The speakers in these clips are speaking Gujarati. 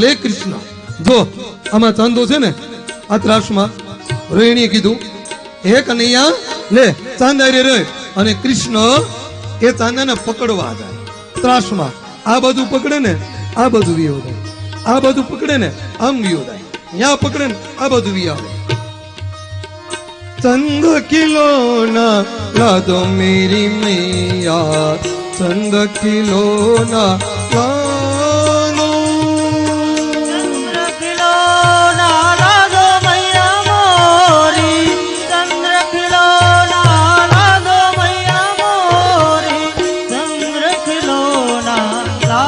લે કૃષ્ણ જો આમાં ચાંદો છે ને આ ત્રાસમાં રોહિણીએ કીધું હે કનૈયા લે ચાંદા રે અને કૃષ્ણ એ ચાંદાને પકડવા જાય ત્રાસમાં આ બધું પકડે ને આ બધું વિયો જાય આ બધું પકડે ને આમ વિયો જાય ત્યાં પકડે ને આ બધું વિયા चंद खिलौना ला दो मेरी मैया चंद खिलौना ला दो चंद्र खिलौना ला दो मैया मोरी चंद्र खिलौना ला दो मैया मोरी चंद्र खिलौना ला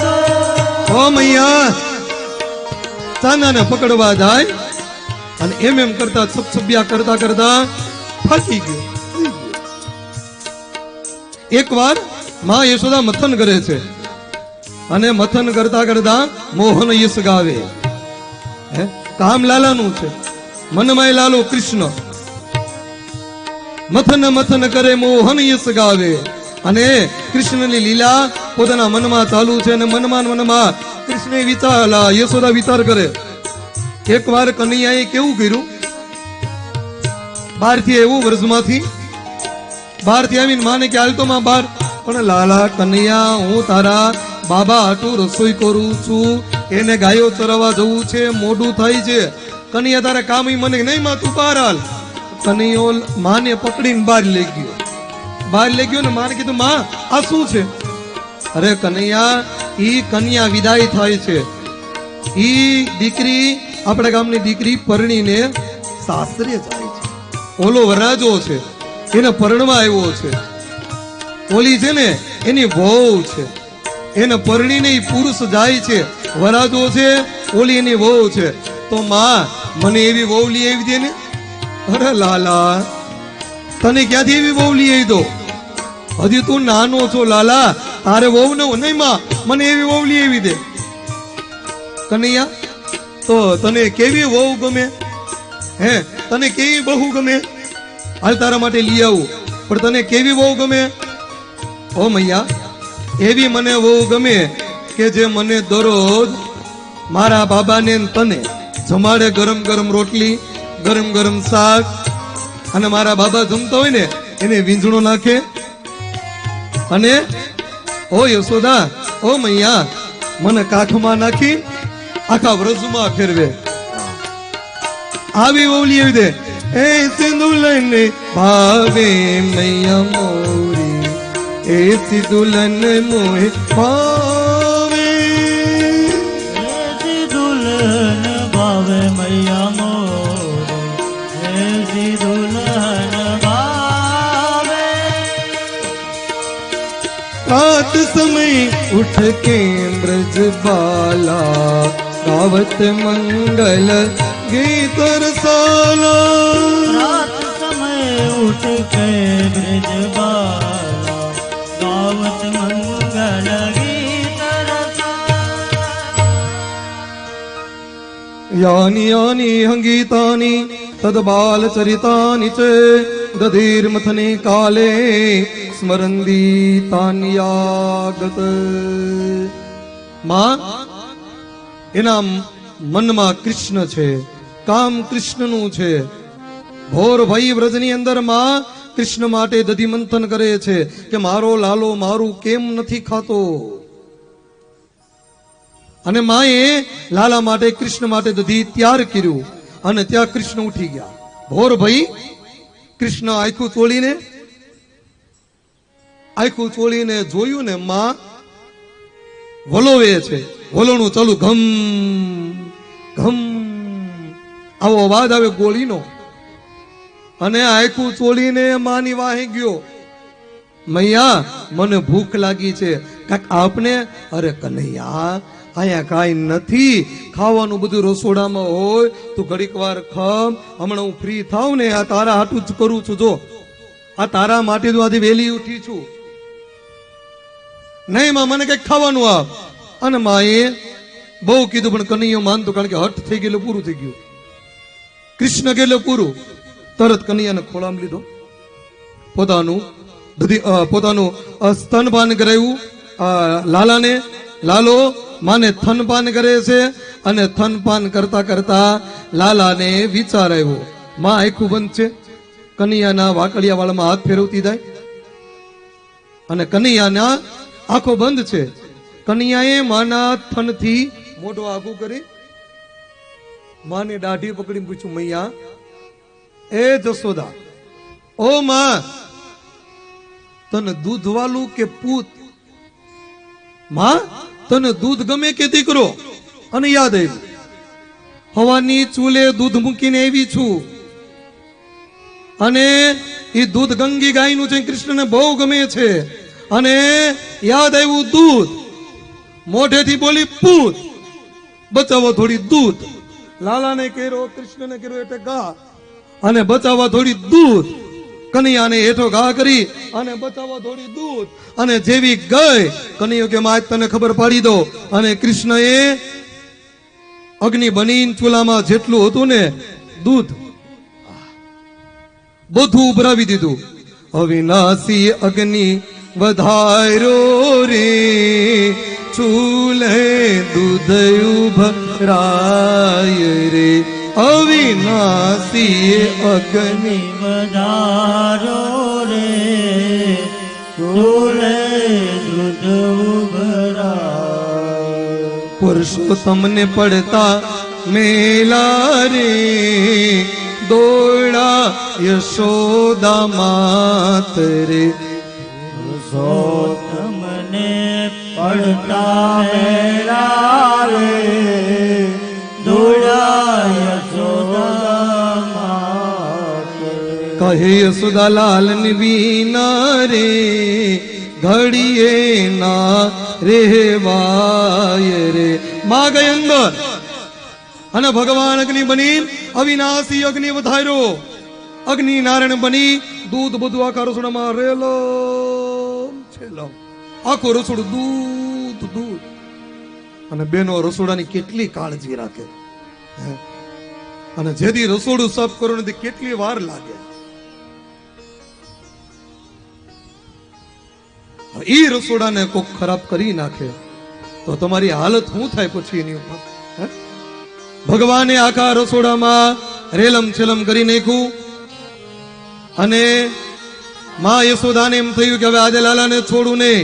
दो ओ मैया चांदाने पकड़वा जाए અને એમ કરતા સબસબ્યા કરતા કરતા થાકી ગયો. એકવાર માં યશોદા મથન કરે છે અને મથન કરતા કરતા મોહન યશ ગાવે. કામ લાલાનું છે, મનમય લાલો કૃષ્ણ મથન મથન કરે મોહન યશ ગાવે. અને કૃષ્ણની લીલા પોતાના મનમાં ચાલુ છે અને મનમાં કૃષ્ણ યશોદા વિચાર કરે. એક વાર કનૈયાએ કેવું કર્યું, બહારથી એવું વ્રજમાંથી બહારથી આવીને માને કે હાલ તો માં બહાર, પણ લાલા કનૈયા હું તારા બાબા હાટું રસોઈ કરું છું, એને ગાયો ચરવા જવું છે, મોડું થાય છે, કનૈયા તારા કામ મને નહીં માં તું બહાર હાલ. કનૈયો માને પકડીને બહાર લઈ ગયો ને માને કીધું માં આ શું છે? અરે કનૈયા ઈ કન્યા વિદાય થાય છે, ઈ દીકરી આપણા ગામની દીકરી પરણીને સાસરે જાય છે, ઓલો વરરાજો છે એને પરણવા આવ્યો છે, ઓલી છે ને એની વહુ છે એને પરણીને ઈ પુરુષ જાય છે, વરરાજો છે ઓલી એની વહુ છે, તો માં મને એવી વહુ લઈ આવી દે ને. અરે લાલા તને ક્યાંથી એવી વહુ લઈ આવી દો, હજી તું નાનો છો લાલા, તારે વહુ ન નહીં માં મને એવી વહુ લઈ આવી દે. કનૈયા તો તને કેવી વહુ ગમે? હે તને કેવી બહુ ગમે? હાલ તારા માટે લઈ આવું, પણ તને કેવી વહુ ગમે? ઓ મૈયા એવી મને વહુ ગમે કે જે મને દરરોજ મારા બાબાને તને જમાડે, ગરમ ગરમ રોટલી, ગરમ ગરમ શાક, અને મારા બાબા જમતા હોય ને એને વીંજણો નાખે, અને ઓ યશોદા ઓ મૈયા મને કાખમાં નાખી આખા વ્રજમાં ફેરવે. આવી ઓલી એવી દે એ સિંદુલન ભાવે મૈયા મોરી, એ સિંદુલન મોહે ભાવે, એ સિંદુલન ભાવે મૈયા મોરી, એ સિંદુલન ભાવે. रात समय उठ के ब्रज बाला गावत मंगल गीत रसाला. रात समय उठ के ब्रज बाला गावत मंगल गीत रसाला. यानी यानी हंगीतानि तद बाल चरितानि च दधीर मथने काले स्मरंदी तान्यागत. માં એના મનમાં કૃષ્ણ છે, કામ કૃષ્ણનું છે. ભોર ભાઈ વ્રજની અંદર માં કૃષ્ણ માટે દધી મંથન કરે છે કે મારો લાલો મારું કેમ નથી ખાતો. અને માએ લાલા માટે કૃષ્ણ માટે દધી તૈયાર કર્યું અને ત્યાં કૃષ્ણ ઉઠી ગયા. ભોર ભાઈ કૃષ્ણ આખું ચોળીને જોયું ને માં વલોવે છે, વલોણું ચાલુ ઘમ ઘમ આવો અવાજ આવે ગોળીનો, અને આખું ચોળીને માની વાહે ગયો. મૈયા મને ભૂખ લાગી છે કાક આપને. અરે કનૈયા અહીંયા કાંઈ નથી, ખાવાનું બધું રસોડામાં હોય, તું ઘડીક વાર ખમ, હમણાં હું ફ્રી થાવ ને આ તારા હાટું જ કરું છું, જો આ તારા માટે તો આજે વહેલી ઉઠી છું. નહીં માં મને કઈક ખાવાનું આપ. અને માએ બહુ કીધું પણ કનૈયો માનતો, કારણ કે હઠ થઈ ગયેલું પૂરું થઈ ગયું. કૃષ્ણ ગયેલું પૂરું. તરત કનૈયાને ખોળામાં લીધો, પોતાનું સ્તનપાન કરાવ્યું લાલાને. લાલો માને થનપાન કરે છે અને થનપાન કરતા કરતા લાલાને વિચાર આવ્યો, માં આખું બંધ છે, કનૈયાના વાકડિયા વાળામાં હાથ ફેરવતી જાય અને કનૈયાના આંખો બંધ છે. કનૈયાએ માના થનથી મોઢું આગું કરી માને દાઢી પકડીને પૂછ્યું, મૈયા એ જશોદા, ઓ માં, તને દૂધ વાલું કે પૂત? માં, તને દૂધ ગમે કે દીકરો? અને યાદ આવ્યું, હવાની ચૂલે દૂધ મૂકીને આવી છું અને એ દૂધ ગંગી ગાયનું છે, કૃષ્ણને બહુ ગમે છે. અને યાદ આવ્યું દૂધ, મોઢેથી બોલી પૂત, બચાવો થોડી દૂધ. લાલાને કર્યો, કૃષ્ણને કર્યો એટલે ગા, અને બચાવવા થોડી દૂધ. કનૈયાને હેઠો ઘા કરી અને બચાવવા થોડી દૂધ. અને જેવી ગઈ, કનૈયો કે આજ તને ખબર પાડી દો. અને કૃષ્ણએ અગ્નિ બનીને ચૂલામાં જેટલું હતું ને દૂધ બધું ઉભરાવી દીધું. અવિનાશી અગ્નિ વધાર્યો રે, ચૂલે દૂધ ઉભરાય રે. અવિનાશી અગ્નિ વધારો રે, ચૂલે દૂધ ઉભરાય. પુરુષોત્તમને પડતા મેલા રે, દોડા યશોદા માત રે. પુરુષોત્તમને પડતા મેલા રે, દોડા યશોદા માત રે. કહે યશોદા લાલ વિના રે, ઘડીએ ના રેવાય રે. માં ગઈ અંદર અને ભગવાન અગ્નિ બની અવિનાશી અગ્નિ વધાર્યો. અગ્નિ નારાયણ બની દૂધ બધું આખા રસોડામાં રેલો છેલો, આખું રસોડું દૂધ દૂધ. અને બેનો રસોડાની કેટલી કાળજી રાખે, અને જેથી રસોડું સાફ કરવાની કેટલી વાર લાગે. ઈ રસોડાને કોક ખરાબ કરી નાખે તો તમારી હાલત શું થાય પછી એની ઉપર? ભગવાને આખા રસોડામાં રેલમ છેલમ કરી નાખ્યું. અને માં યશોદાને એમ થયું કે હવે આજે લાલાને છોડું નહીં.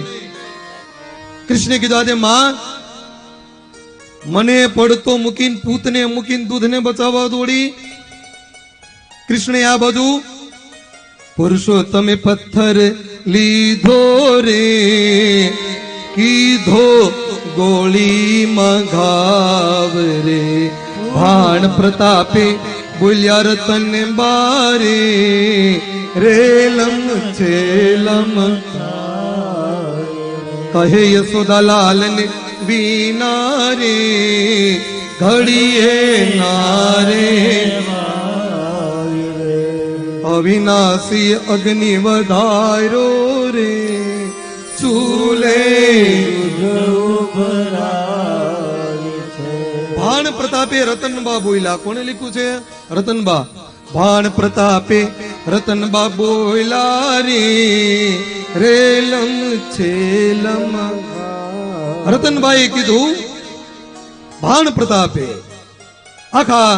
કૃષ્ણે કીધું, આજે માં મને પડતો મૂકીને, પૂતને મૂકીને દૂધને બચાવવા દોડી. કૃષ્ણે આ બધું પુરુષોત્તમે પથ્થર લીધો રે, કીધો ગોળીમાં ઘાવ રે. ભાણ પ્રતાપે બોલ્યા રતન બારે, રેલમ છેલમ કહે યશોદા લાલને વિના રે, ઘડીએ નારે. અવિનાશી અગ્નિ વધાર્યો રે, ચૂલે ભાણ પ્રતાપે રતનબા બોલ્યા. કોને લખ્યું છે? રતનબા. ભાણ પ્રતાપે રતનબા બોલ્યા રે, રેલમ છેલમ. રતનબાએ કીધું, ભાણ પ્રતાપે આખા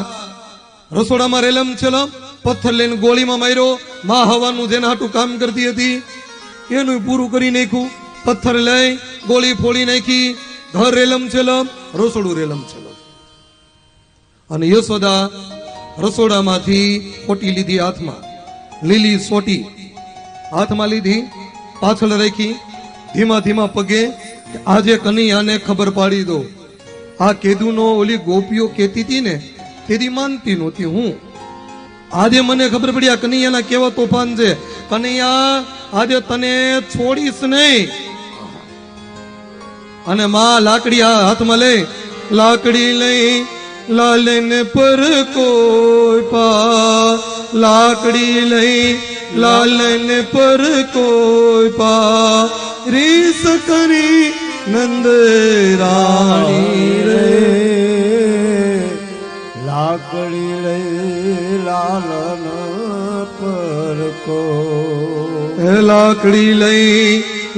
રસોડામાં રેલમ છેલમ પથ્થર લઈને ગોળીમાં માર્યો. માં હવાનું જેના હાટું કામ કરતી હતી એનું પૂરું કરી નાખ્યું. પથ્થર લઈ ગોળી ફોડી નાખી. ઘર રેલમ છેલમ, રસોડું રેલમ છેલમ. અને યશોદા રસોડામાંથી સોટી લીધી હાથમાં, લીલી સોટી હાથમાં લીધી, પાછળ રાખી, ધીમા ધીમા પગે આજે કનૈયાને ખબર પાડી દો. આ કેદુનો ઓલી ગોપીઓ કેતી હતી ને, તેદી માનતી નહોતી હું. આજે મને ખબર પડી આ કનૈયાના કેવા તોફાન છે. કનૈયા આજે તને છોડીશ નહીં. અને માં લાકડી હાથમાં લઈ, લાકડી લઈ લાલન પર કોઈ પા, લાકડી લઈ લાલન પર કોઈ પા, રીસ કરી નંદ રાણી રે. લાકડી લઈ લાલન પર કો, લાકડી લઈ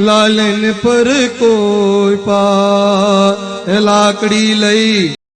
લાલન પર કોઈ પા, એ લાકડી લઈ